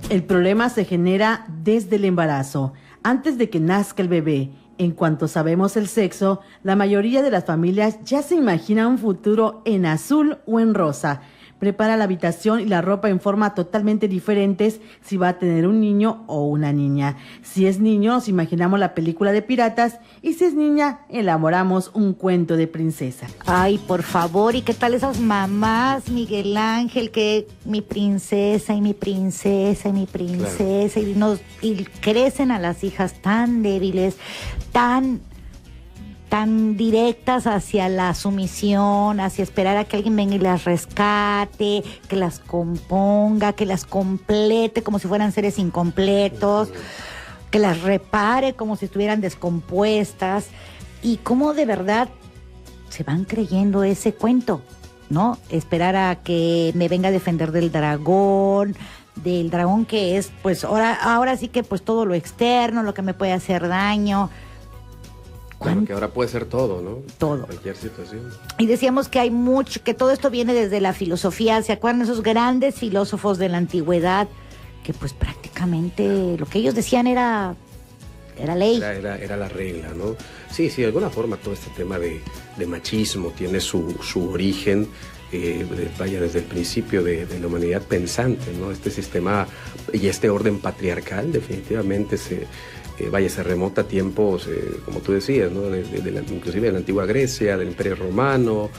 El problema se genera desde el embarazo, antes de que nazca el bebé. En cuanto sabemos el sexo, la mayoría de las familias ya se imagina un futuro en azul o en rosa. Prepara la habitación y la ropa en forma totalmente diferentes si va a tener un niño o una niña. Si es niño, nos imaginamos la película de piratas, y si es niña, elaboramos un cuento de princesa. Ay, por favor, ¿y qué tal esas mamás, Miguel Ángel, que mi princesa y mi princesa y mi princesa, claro, y crecen a las hijas tan débiles, tan directas hacia la sumisión, hacia esperar a que alguien venga y las rescate, que las componga, que las complete como si fueran seres incompletos, que las repare como si estuvieran descompuestas, y cómo de verdad se van creyendo ese cuento, ¿no? Esperar a que me venga a defender del dragón que es, pues ahora sí que pues todo lo externo, lo que me puede hacer daño. Claro, que ahora puede ser todo, ¿no? Todo. Cualquier situación. Y decíamos que hay mucho, que todo esto viene desde la filosofía. ¿Se acuerdan esos grandes filósofos de la antigüedad? Que pues prácticamente lo que ellos decían era ley. Era la regla, ¿no? Sí, de alguna forma todo este tema de machismo tiene su origen, desde el principio de la humanidad pensante, ¿no? Este sistema y este orden patriarcal definitivamente se remonta a tiempos, como tú decías, ¿no? Inclusive de la antigua Grecia, del Imperio Romano,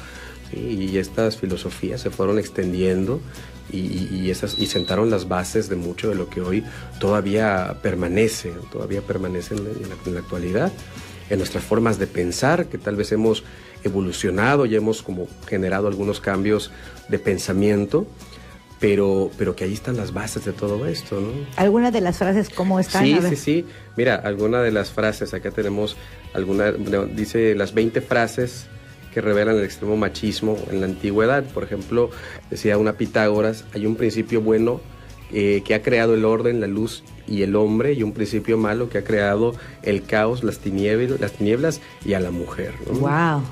¿sí? Y estas filosofías se fueron extendiendo y sentaron las bases de mucho de lo que hoy todavía permanece en la actualidad, en nuestras formas de pensar, que tal vez hemos evolucionado y hemos como generado algunos cambios de pensamiento, pero que ahí están las bases de todo esto, ¿no? ¿Algunas de las frases cómo están? Sí. Mira, alguna de las frases, acá tenemos dice las 20 frases que revelan el extremo machismo en la antigüedad. Por ejemplo, decía una Pitágoras: hay un principio bueno que ha creado el orden, la luz y el hombre, y un principio malo que ha creado el caos, las tinieblas y a la mujer, ¿no? Wow.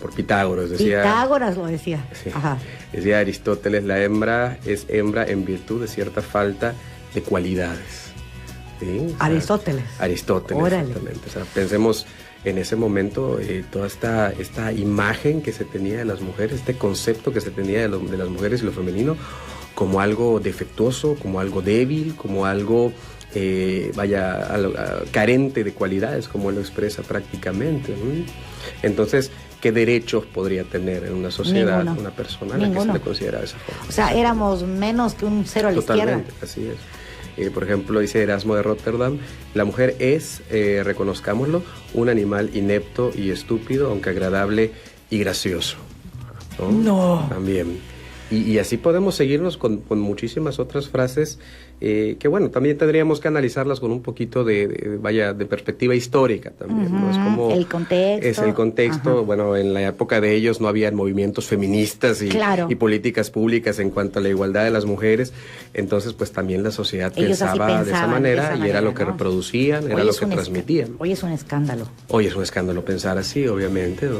Por Pitágoras decía. Pitágoras lo decía. Sí, ajá. Decía Aristóteles: la hembra es hembra en virtud de cierta falta de cualidades. ¿Sí? Aristóteles. Órale. Exactamente. O sea, pensemos en ese momento toda esta imagen que se tenía de las mujeres, este concepto que se tenía de las mujeres y lo femenino como algo defectuoso, como algo débil, como algo carente de cualidades, como él lo expresa prácticamente, ¿no? Entonces, ¿qué derechos podría tener en una sociedad una persona a la que se le considera de esa forma? O sea, éramos menos que un cero a la izquierda. Así es. Por ejemplo, dice Erasmo de Rotterdam: la mujer es, reconozcámoslo, un animal inepto y estúpido, aunque agradable y gracioso. No. También. Y así podemos seguirnos con muchísimas otras frases que, bueno, también tendríamos que analizarlas con un poquito de perspectiva histórica también, ¿no? Es como el contexto. Es el contexto. Ajá. Bueno, en la época de ellos no había movimientos feministas y políticas públicas en cuanto a la igualdad de las mujeres. Entonces, pues también la sociedad pensaba de esa manera, y era lo que reproducían, era lo que transmitían. Hoy es un escándalo. Hoy es un escándalo pensar así, obviamente, ¿no?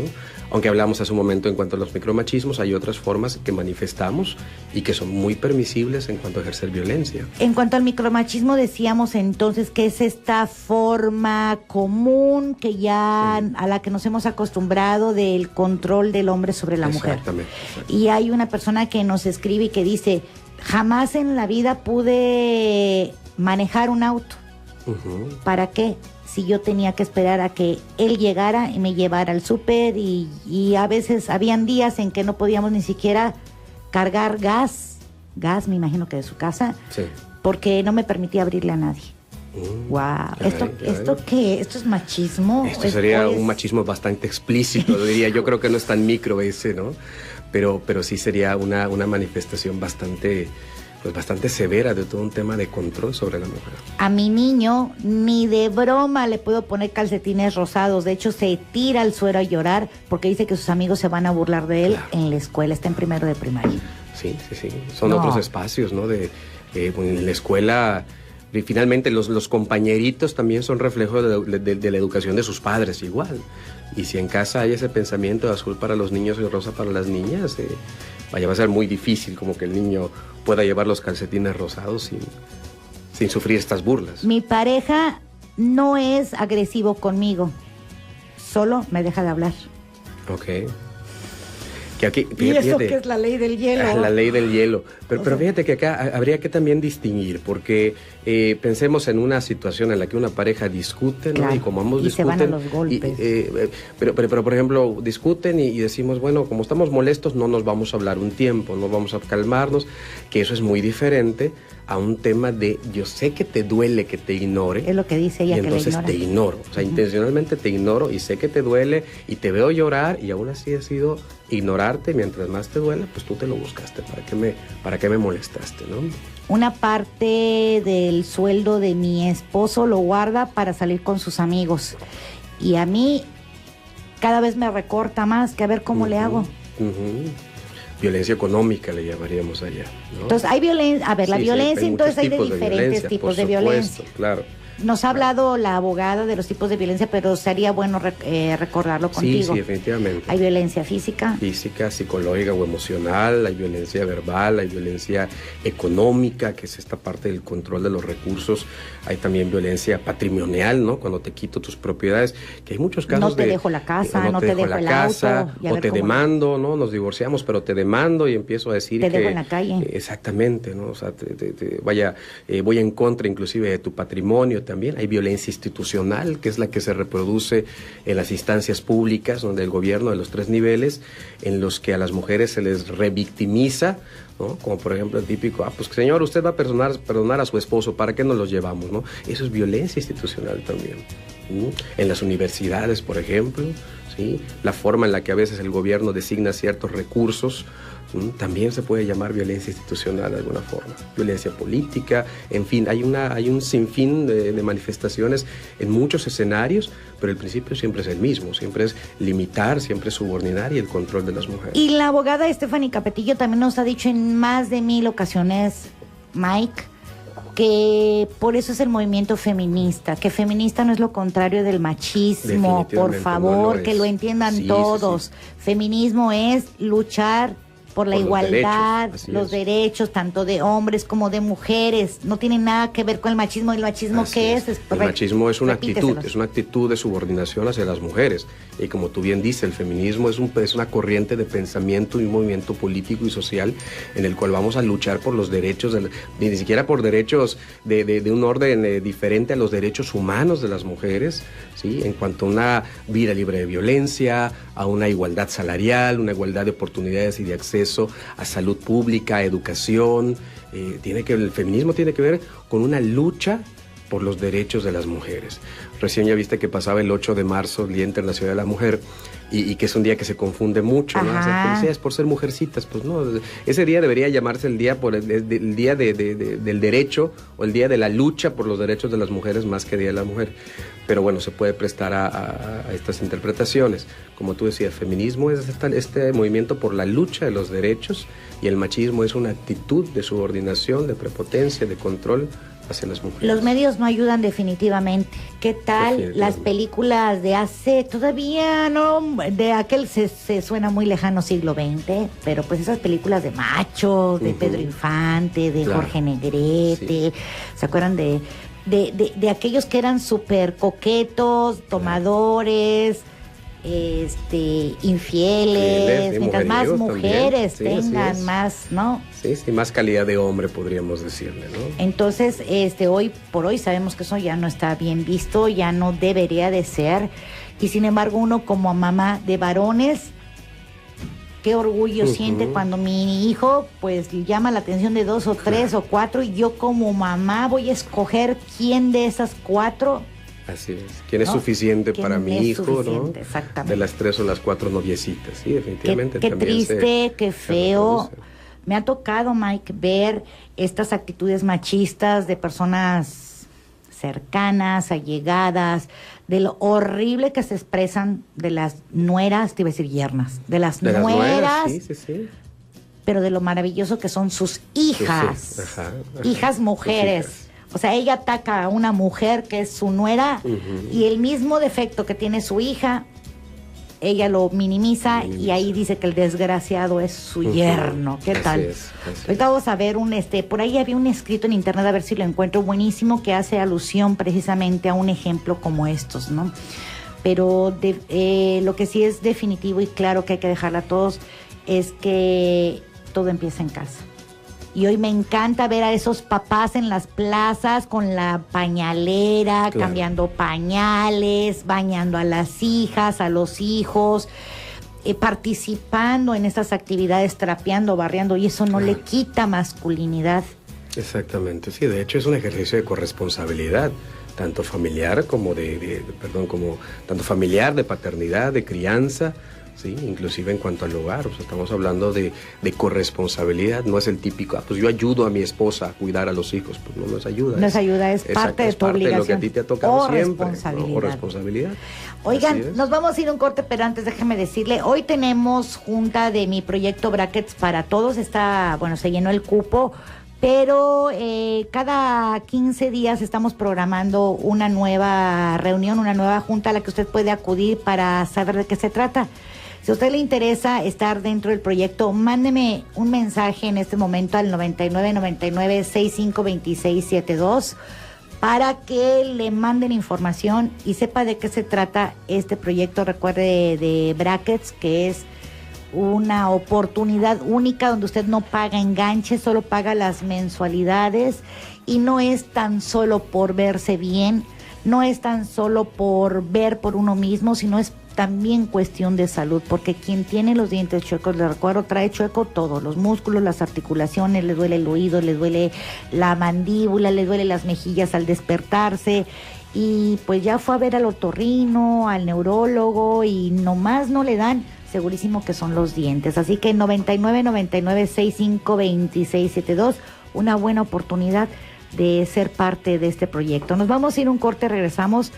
Aunque hablamos hace un momento en cuanto a los micromachismos, hay otras formas que manifestamos y que son muy permisibles en cuanto a ejercer violencia. En cuanto al micromachismo, decíamos entonces que es esta forma común que ya a la que nos hemos acostumbrado del control del hombre sobre la mujer. Exactamente. Y hay una persona que nos escribe y que dice: jamás en la vida pude manejar un auto. ¿Para qué? Si yo tenía que esperar a que él llegara y me llevara al súper, y a veces habían días en que no podíamos ni siquiera cargar gas, me imagino que de su casa, porque no me permitía abrirle a nadie. Wow. ¿Esto qué? ¿Esto es machismo? Esto sería un machismo bastante explícito, diría. Yo creo que no es tan micro ese, ¿no? Pero sí sería una manifestación bastante pues bastante severa de todo un tema de control sobre la mujer. A mi niño ni de broma le puedo poner calcetines rosados. De hecho, se tira al suelo a llorar porque dice que sus amigos se van a burlar de él en la escuela. Está en primero de primaria. Sí. Son otros espacios, ¿no? En la escuela, y finalmente los compañeritos también son reflejo de la educación de sus padres igual. Y si en casa hay ese pensamiento de azul para los niños y rosa para las niñas, va a ser muy difícil como que el niño pueda llevar los calcetines rosados sin sufrir estas burlas. Mi pareja no es agresivo conmigo, solo me deja de hablar. Ok. Que aquí, y eso que es la ley del hielo. La ley del hielo. Pero fíjate que acá habría que también distinguir, porque pensemos en una situación en la que una pareja discute, ¿no? Claro, y como ambos discuten. Se van a los golpes. Pero, por ejemplo, discuten y decimos, bueno, como estamos molestos, no nos vamos a hablar un tiempo, no vamos a calmarnos, que eso es muy diferente a un tema de yo sé que te duele que te ignore. Es lo que dice ella, y entonces que te ignoro. O sea, intencionalmente te ignoro y sé que te duele y te veo llorar y aún así decido ignorarte. Mientras más te duele, pues tú te lo buscaste. ¿Para qué me molestaste, no? Una parte del sueldo de mi esposo lo guarda para salir con sus amigos. Y a mí cada vez me recorta más, que a ver cómo le hago. Violencia económica le llamaríamos allá, ¿no? Entonces hay violencia, a ver, la violencia, entonces hay de diferentes tipos de violencia. Claro. Nos ha hablado la abogada de los tipos de violencia, pero sería bueno recordarlo contigo. Sí, efectivamente. Hay violencia física. Física, psicológica o emocional, hay violencia verbal, hay violencia económica, que es esta parte del control de los recursos. Hay también violencia patrimonial, ¿no? Cuando te quito tus propiedades, que hay muchos casos no te dejo la casa, no te dejo el auto. O te demando, ¿no? Nos divorciamos, pero te demando y empiezo a decir te dejo en la calle. Exactamente, ¿no? O sea, voy en contra inclusive de tu patrimonio. También hay violencia institucional, que es la que se reproduce en las instancias públicas, donde el gobierno de los 3 niveles, en los que a las mujeres se les revictimiza, ¿no? Como por ejemplo el típico, pues señor, usted va a perdonar a su esposo, ¿para qué nos los llevamos, no? Eso es violencia institucional también. En las universidades, por ejemplo, ¿sí? La forma en la que a veces el gobierno designa ciertos recursos, también se puede llamar violencia institucional de alguna forma, violencia política, en fin, hay un sinfín de manifestaciones en muchos escenarios, pero el principio siempre es el mismo, siempre es limitar, siempre es subordinar y el control de las mujeres. Y la abogada Stephanie Capetillo también nos ha dicho en más de 1000 ocasiones, Mike, que por eso es el movimiento feminista, que feminista no es lo contrario del machismo, por favor, no que lo entiendan todos. Sí. Feminismo es luchar por la igualdad, los derechos tanto de hombres como de mujeres. No tiene nada que ver con el machismo. ¿El machismo qué es? El machismo es una actitud de subordinación hacia las mujeres. Y como tú bien dices, el feminismo es una corriente de pensamiento y un movimiento político y social en el cual vamos a luchar por los derechos, ni siquiera por derechos de un orden diferente a los derechos humanos de las mujeres, ¿sí? En cuanto a una vida libre de violencia, a una igualdad salarial, una igualdad de oportunidades y de acceso a salud pública, a educación. El feminismo tiene que ver con una lucha por los derechos de las mujeres. Recién ya viste que pasaba el 8 de marzo, el Día Internacional de la Mujer, y que es un día que se confunde mucho, ¿no? O sea, felicidades por ser mujercitas, pues no, ese día debería llamarse el día el día del derecho o el día de la lucha por los derechos de las mujeres más que Día de la Mujer. Pero bueno, se puede prestar a estas interpretaciones. Como tú decías, el feminismo es este movimiento por la lucha de los derechos y el machismo es una actitud de subordinación, de prepotencia, de control hacia las mujeres. Los medios no ayudan definitivamente. ¿Qué tal las películas de hace, todavía no, de aquel se suena muy lejano siglo XX, pero pues esas películas de machos, de Pedro Infante, de Jorge Negrete, ¿se acuerdan de aquellos que eran súper coquetos, tomadores, infieles, mientras más mujeres tengan, más, ¿no? Sí, más calidad de hombre podríamos decirle, ¿no? Entonces, hoy por hoy sabemos que eso ya no está bien visto, ya no debería de ser, y sin embargo uno como mamá de varones, qué orgullo siente cuando mi hijo pues llama la atención de 2 o 3 o 4 y yo como mamá voy a escoger quién de esas 4. Así es. ¿Quién es suficiente para mi hijo, no? Exactamente. De las 3 o las 4 noviecitas, sí, definitivamente. Qué triste, qué feo. Me ha tocado, Mike, ver estas actitudes machistas de personas cercanas, allegadas, de lo horrible que se expresan de las nueras, te iba a decir yernas, de las nueras, sí. Pero de lo maravilloso que son sus hijas, Sí. Ajá. hijas mujeres. Sus hijas. O sea, ella ataca a una mujer que es su nuera y el mismo defecto que tiene su hija, ella lo minimiza y ahí dice que el desgraciado es su yerno. ¿Qué tal? Así Ahorita vamos a ver por ahí había un escrito en internet, a ver si lo encuentro, buenísimo, que hace alusión precisamente a un ejemplo como estos, ¿no? Pero lo que sí es definitivo y claro que hay que dejarla a todos es que todo empieza en casa. Y hoy me encanta ver a esos papás en las plazas con la pañalera, Claro. cambiando pañales, bañando a las hijas, a los hijos, participando en estas actividades, trapeando, barriendo, y eso no le quita masculinidad. Exactamente, sí, de hecho es un ejercicio de corresponsabilidad, tanto familiar como como tanto familiar, de paternidad, de crianza, sí, inclusive en cuanto al hogar, o sea, estamos hablando de corresponsabilidad, no es el típico, pues yo ayudo a mi esposa a cuidar a los hijos, pues no es ayuda. No es ayuda, es exacto, parte de tu obligación. de lo que a ti te ha tocado O siempre, responsabilidad. ¿no? O responsabilidad. Oigan, Así es. nos vamos a ir a un corte, pero antes déjeme decirle, hoy tenemos junta de mi proyecto Brackets para Todos, se llenó el cupo, pero cada 15 días estamos programando una nueva reunión, una nueva junta a la que usted puede acudir para saber de qué se trata. Si a usted le interesa estar dentro del proyecto, mándeme un mensaje en este momento al 9999-652672 para que le manden información y sepa de qué se trata este proyecto. Recuerde de Brackets, que es una oportunidad única donde usted no paga enganche, solo paga las mensualidades y no es tan solo por verse bien, no es tan solo por ver por uno mismo, sino es también cuestión de salud, porque quien tiene los dientes chuecos, le recuerdo, trae chueco todo, los músculos, las articulaciones, le duele el oído, le duele la mandíbula, le duele las mejillas al despertarse, y pues ya fue a ver al otorrino, al neurólogo, y nomás no le dan, segurísimo que son los dientes. Así que 9999-652672, una buena oportunidad de ser parte de este proyecto. Nos vamos a ir un corte, regresamos.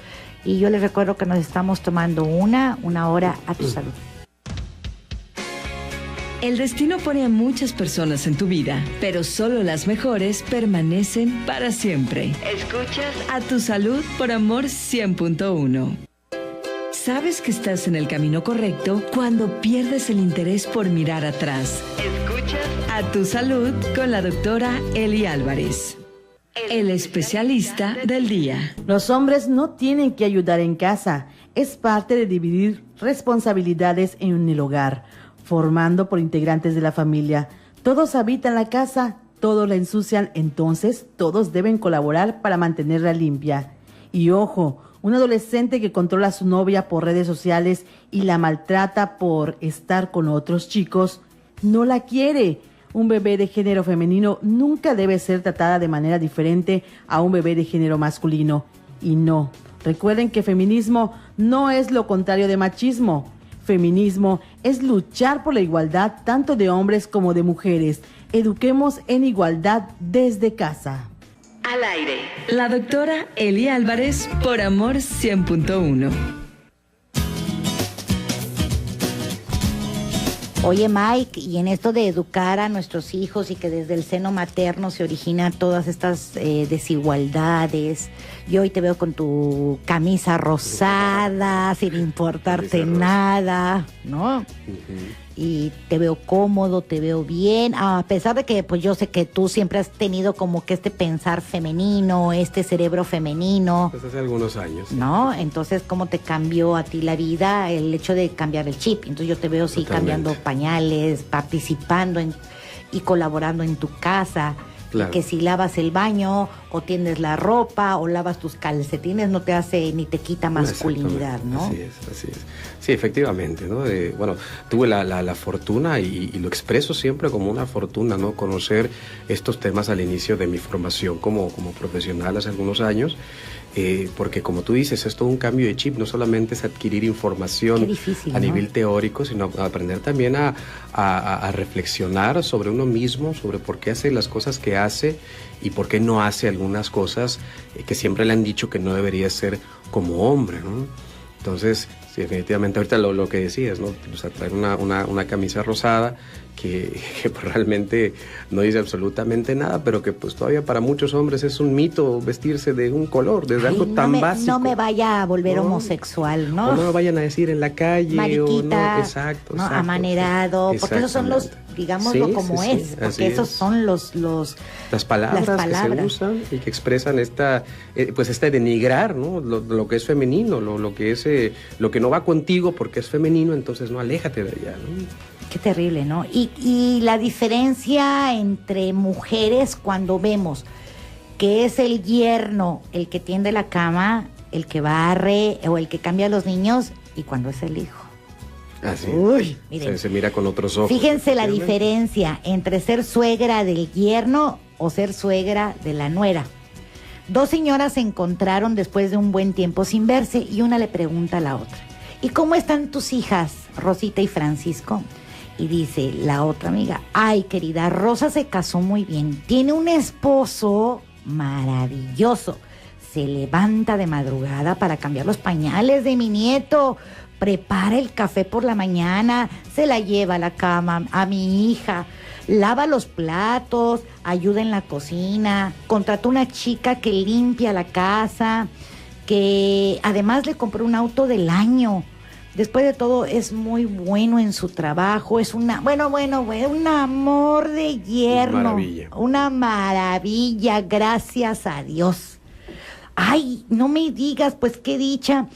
Y yo les recuerdo que nos estamos tomando una hora a tu salud. El destino pone a muchas personas en tu vida, pero solo las mejores permanecen para siempre. Escuchas A Tu Salud por Amor 100.1. Sabes que estás en el camino correcto cuando pierdes el interés por mirar atrás. Escuchas A Tu Salud con la doctora Eli Álvarez, el especialista del día. Los hombres no tienen que ayudar en casa. Es parte de dividir responsabilidades en el hogar, formando por integrantes de la familia. Todos habitan la casa, todos la ensucian, entonces todos deben colaborar para mantenerla limpia. Y ojo, un adolescente que controla a su novia por redes sociales y la maltrata por estar con otros chicos, no la quiere. Un bebé de género femenino nunca debe ser tratada de manera diferente a un bebé de género masculino. Y no, recuerden que feminismo no es lo contrario de machismo. Feminismo es luchar por la igualdad tanto de hombres como de mujeres. Eduquemos en igualdad desde casa. Al aire, la doctora Eli Álvarez por Amor 100.1. Oye, Mike, y en esto de educar a nuestros hijos y que desde el seno materno se originan todas estas desigualdades, yo hoy te veo con tu camisa rosada, sin importarte nada, ¿no? Y te veo cómodo, te veo bien, a pesar de que pues yo sé que tú siempre has tenido como que este pensar femenino, este cerebro femenino. Desde hace algunos años. ¿No? Entonces, ¿cómo te cambió a ti la vida el hecho de cambiar el chip? Entonces yo te veo sí Totalmente. cambiando pañales, participando y colaborando en tu casa. Claro. Que si lavas el baño, o tiendes la ropa, o lavas tus calcetines, no te hace ni te quita masculinidad, ¿no? Así es, así es. Sí, efectivamente, ¿no? Bueno, tuve la fortuna y lo expreso siempre como una fortuna, ¿no? Conocer estos temas al inicio de mi formación como profesional hace algunos años. Porque como tú dices, es todo un cambio de chip, no solamente es adquirir información difícil, a ¿no? nivel teórico, sino aprender también a reflexionar sobre uno mismo, sobre por qué hace las cosas que hace y por qué no hace algunas cosas que siempre le han dicho que no debería ser como hombre, ¿no? Entonces, sí, definitivamente ahorita lo que decías, ¿no? O sea, traer una camisa rosada que pues realmente no dice absolutamente nada, pero que pues todavía para muchos hombres es un mito vestirse de un color, de algo tan básico. No me vaya a volver homosexual, ¿no? O no me vayan a decir en la calle. Mariquita, o no, exacto, ¿no? exacto. Amanerado, porque esos son los, digámoslo Sí, como sí, es, sí, porque así esos es. son Las palabras que se usan y que expresan pues denigrar, ¿no? Lo que es femenino, lo que no va contigo porque es femenino, entonces no, aléjate de allá, ¿no? Qué terrible, ¿no? Y la diferencia entre mujeres cuando vemos que es el yerno el que tiende la cama, el que barre o el que cambia a los niños, y cuando es el hijo. Así Uy, miren. se mira con otros ojos. Fíjense la efectivamente. diferencia entre ser suegra del yerno o ser suegra de la nuera. Dos señoras se encontraron después de un buen tiempo sin verse y una le pregunta a la otra: ¿y cómo están tus hijas, Rosita y Francisco? Y dice la otra amiga: ay, querida, Rosa se casó muy bien, tiene un esposo maravilloso, se levanta de madrugada para cambiar los pañales de mi nieto, prepara el café por la mañana, se la lleva a la cama a mi hija, lava los platos, ayuda en la cocina, contrató una chica que limpia la casa, que además le compró un auto del año. Después de todo, es muy bueno en su trabajo, es un amor de yerno. Maravilla. Una maravilla, gracias a Dios. Ay, no me digas, pues qué dicha.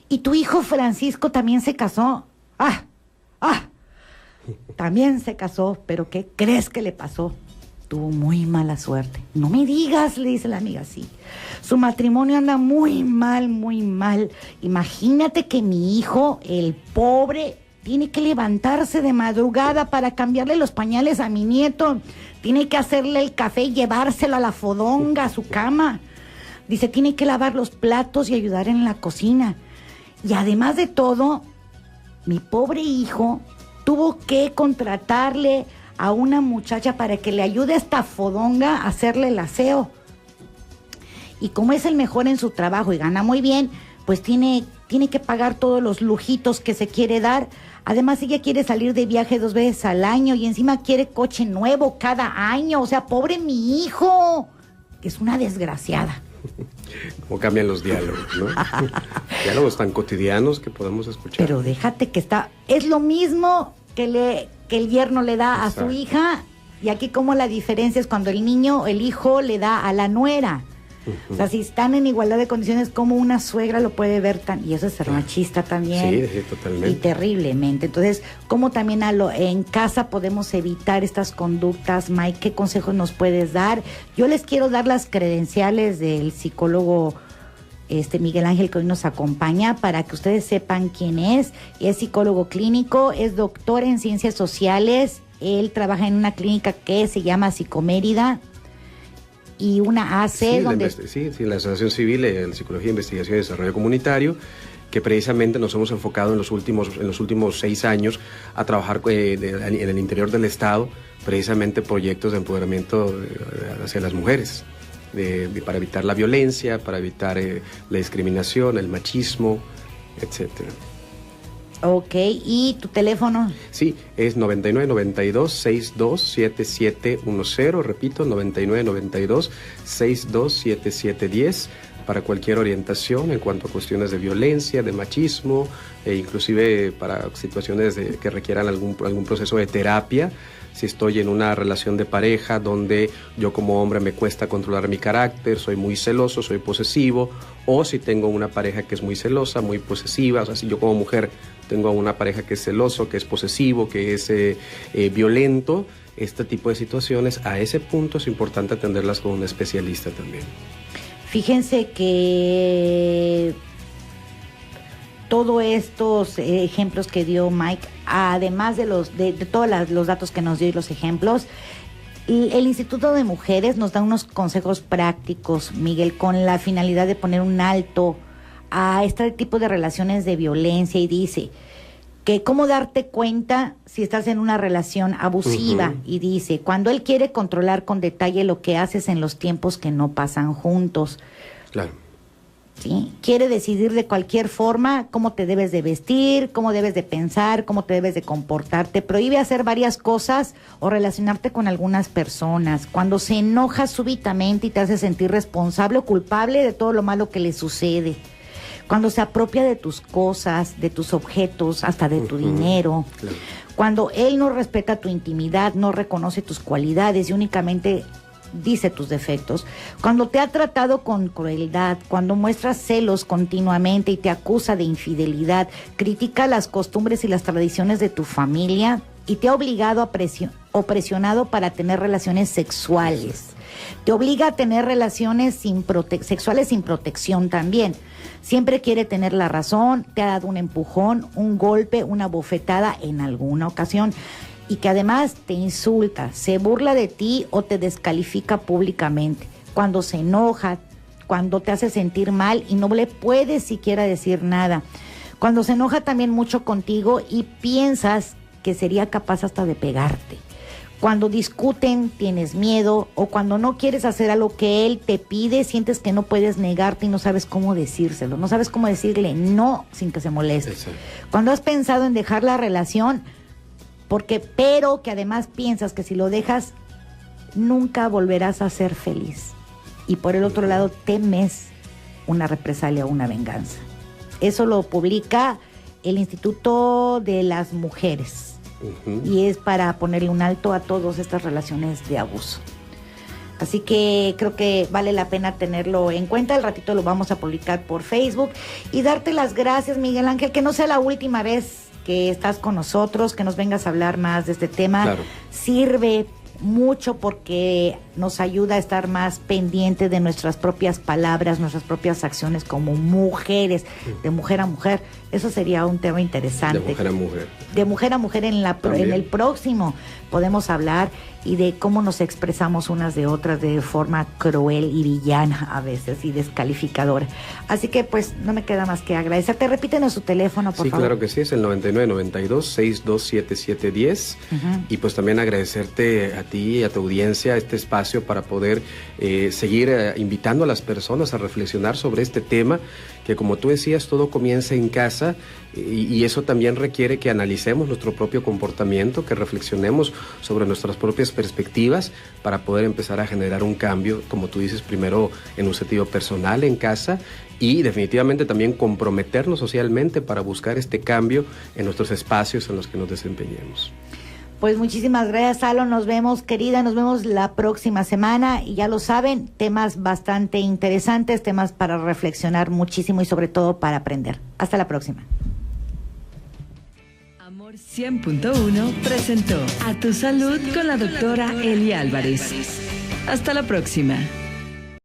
¿Y tu hijo Francisco también se casó? También se casó, pero ¿qué crees que le pasó? Tuvo muy mala suerte. No me digas, le dice la amiga, sí. Su matrimonio anda muy mal, muy mal. Imagínate que mi hijo, el pobre, tiene que levantarse de madrugada para cambiarle los pañales a mi nieto. Tiene que hacerle el café y llevárselo a la fodonga, a su cama. Dice, tiene que lavar los platos y ayudar en la cocina. Y además de todo, mi pobre hijo tuvo que contratarle a una muchacha para que le ayude a esta fodonga a hacerle el aseo. Y como es el mejor en su trabajo y gana muy bien, pues tiene que pagar todos los lujitos que se quiere dar. Además, ella quiere salir de viaje 2 veces al año y encima quiere coche nuevo cada año. O sea, pobre mi hijo, que es una desgraciada. Cómo cambian los diálogos, ¿no? Diálogos tan cotidianos que podemos escuchar. Pero déjate que es lo mismo que el yerno le da a su hija, y aquí como la diferencia es cuando el hijo le da a la nuera. O sea, si están en igualdad de condiciones, como una suegra lo puede ver y eso es ser machista también. Sí, totalmente. Y terriblemente. Entonces, ¿cómo también en casa podemos evitar estas conductas? Mike, ¿qué consejos nos puedes dar? Yo les quiero dar las credenciales del psicólogo Miguel Ángel, que hoy nos acompaña, para que ustedes sepan quién es. Es psicólogo clínico, es doctor en ciencias sociales, él trabaja en una clínica que se llama Psicomérida y una AC Sí, donde... la Asociación Civil de Psicología, Investigación y Desarrollo Comunitario, que precisamente nos hemos enfocado en los últimos 6 años a trabajar en el interior del Estado, precisamente proyectos de empoderamiento hacia las mujeres. Para evitar la violencia, para evitar la discriminación, el machismo, etcétera. Ok, ¿y tu teléfono? Sí, es 9992-627710, repito, 9992-627710, para cualquier orientación en cuanto a cuestiones de violencia, de machismo, e inclusive para situaciones que requieran algún proceso de terapia. Si estoy en una relación de pareja donde yo como hombre me cuesta controlar mi carácter, soy muy celoso, soy posesivo, o si tengo una pareja que es muy celosa, muy posesiva, o sea, si yo como mujer tengo a una pareja que es celoso, que es posesivo, que es violento, este tipo de situaciones, a ese punto es importante atenderlas con un especialista también. Fíjense que todos estos ejemplos que dio Mike, además de todos los datos que nos dio y los ejemplos, el Instituto de Mujeres nos da unos consejos prácticos, Miguel, con la finalidad de poner un alto a este tipo de relaciones de violencia, y dice que cómo darte cuenta si estás en una relación abusiva, y dice, cuando él quiere controlar con detalle lo que haces en los tiempos que no pasan juntos. Claro. ¿Sí? Quiere decidir de cualquier forma cómo te debes de vestir, cómo debes de pensar, cómo te debes de comportarte. Prohíbe hacer varias cosas o relacionarte con algunas personas. Cuando se enoja súbitamente y te hace sentir responsable o culpable de todo lo malo que le sucede. Cuando se apropia de tus cosas, de tus objetos, hasta de tu dinero. Claro. Cuando él no respeta tu intimidad, no reconoce tus cualidades y únicamente dice tus defectos. Cuando te ha tratado con crueldad, cuando muestras celos continuamente y te acusa de infidelidad, critica las costumbres y las tradiciones de tu familia y te ha obligado o presionado para tener relaciones sexuales. Te obliga a tener relaciones sexuales sin protección también. Siempre quiere tener la razón, te ha dado un empujón, un golpe, una bofetada en alguna ocasión, y que además te insulta, se burla de ti o te descalifica públicamente. Cuando se enoja, cuando te hace sentir mal y no le puedes siquiera decir nada. Cuando se enoja también mucho contigo y piensas que sería capaz hasta de pegarte. Cuando discuten, tienes miedo, o cuando no quieres hacer algo que él te pide, sientes que no puedes negarte y no sabes cómo decírselo, no sabes cómo decirle no sin que se moleste. Exacto. Cuando has pensado en dejar la relación, pero que además piensas que si lo dejas, nunca volverás a ser feliz. Y por el otro lado, temes una represalia o una venganza. Eso lo publica el Instituto de las Mujeres. Y es para ponerle un alto a todas estas relaciones de abuso. Así que creo que vale la pena tenerlo en cuenta. Al ratito lo vamos a publicar por Facebook. Y darte las gracias, Miguel Ángel, que no sea la última vez que estás con nosotros, que nos vengas a hablar más de este tema. Claro. Sirve mucho porque nos ayuda a estar más pendiente de nuestras propias palabras, nuestras propias acciones como mujeres, de mujer a mujer. Eso sería un tema interesante. De mujer a mujer. De mujer a mujer en el próximo podemos hablar, y de cómo nos expresamos unas de otras de forma cruel y villana a veces y descalificadora. Así que pues no me queda más que agradecerte. Repítenos su teléfono, por favor. Sí, claro que sí, es el 9992-627710. Y pues también agradecerte a ti y a tu audiencia este espacio para poder seguir invitando a las personas a reflexionar sobre este tema, que como tú decías, todo comienza en casa, y eso también requiere que analicemos nuestro propio comportamiento, que reflexionemos sobre nuestras propias perspectivas para poder empezar a generar un cambio, como tú dices, primero en un sentido personal en casa, y definitivamente también comprometernos socialmente para buscar este cambio en nuestros espacios en los que nos desempeñemos. Pues muchísimas gracias, Salo. Nos vemos, querida, nos vemos la próxima semana, y ya lo saben, temas bastante interesantes, temas para reflexionar muchísimo y sobre todo para aprender. Hasta la próxima. Amor 100.1 presentó A Tu Salud con la doctora Eli Álvarez. Hasta la próxima.